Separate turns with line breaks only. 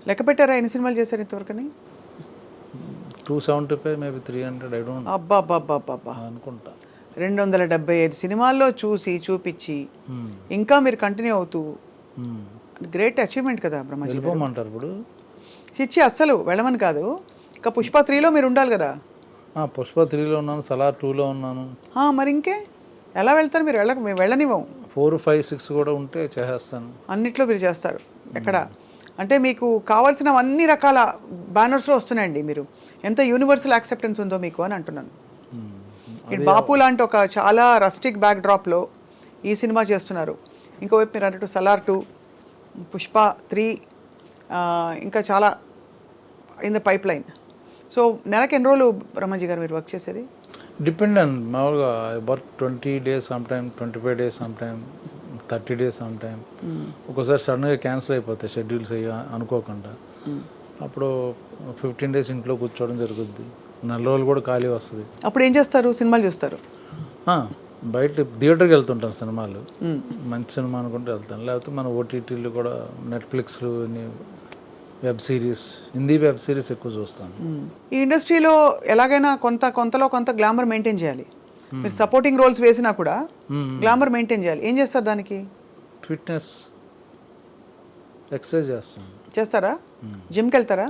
లెక్క పెట్టారా ఎన్ని సినిమాలు చేశారు ఇంతవరకని?
275 మేబీ 300 ఐ డోంట్
అబ్బా అబ్బా అబ్బా అబ్బా,
అనుకుంటా.
275 సినిమాల్లో చూసి చూపించి ఇంకా మీరు కంటిన్యూ అవుతూ, గ్రేట్ అచీవ్మెంట్ కదా బ్రహ్మాజీ గారు.
వెళ్ళిపోమంటారు ఇప్పుడు.
చిచ్చి అస్సలు వెళ్ళమని కాదు, ఇంకా పుష్ప 3లో మీరు ఉండాలి కదా.
పుష్ప 3లో ఉన్నాను, సలార్ 2లో ఉన్నాను.
మరి ఇంకే ఎలా వెళ్తారు మీరు? మేము వెళ్ళనివ్వం.
4, 5, 6 కూడా ఉంటే చేసేస్తాను.
అన్నిట్లో మీరు చేస్తారు. ఎక్కడ అంటే మీకు కావాల్సిన అన్ని రకాల బ్యానర్స్లో వస్తున్నాయండి. మీరు ఎంత యూనివర్సల్ యాక్సెప్టెన్స్ ఉందో మీకు అని అంటున్నాను. ఇటు బాపు లాంటి ఒక చాలా రస్టిక్ బ్యాక్ డ్రాప్లో ఈ సినిమా చేస్తున్నారు. ఇంకోవైపు మీరు అన్నట్టు సలార్ 2, పుష్ప 3, ఇంకా చాలా in the pipe line. So నెలకి ఎన్ని రోజులు బ్రహ్మాజీ గారు మీరు వర్క్ చేసేది?
డిపెండ్ అండ్ మామూలుగా work 20 days some time, 25 days some time, 30 days some time. ఒక్కోసారి సడన్గా క్యాన్సిల్ అయిపోతాయి షెడ్యూల్స్ అయ్యి అనుకోకుండా. అప్పుడు 15 days ఇంట్లో కూర్చోవడం జరుగుద్ది. 4 రోజులు కూడా ఖాళీ వస్తుంది.
అప్పుడు ఏం చేస్తారు? సినిమాలు చూస్తారు?
బయట థియేటర్కి వెళ్తుంటాను సినిమాలు. మంచి సినిమా అనుకుంటే వెళ్తాను, లేకపోతే మన ఓటీటీలు కూడా నెట్ఫ్లిక్స్లు, web series, Hindi web series ఎక్కువ చూస్తాను.
ఈ ఇండస్ట్రీలో ఎలాగైనా కొంతలో కొంత గ్లామర్ మెయింటైన్ చేయాలి. మీరు సపోర్టింగ్ రోల్స్ వేసినా కూడా గ్లామర్ మెయింటైన్ చేయాలి. ఏం చేస్తారు దానికి?
ఫిట్నెస్, ఎక్సర్సైజ్ చేస్తాను.
చేస్తారా? జిమ్కి వెళ్తారా?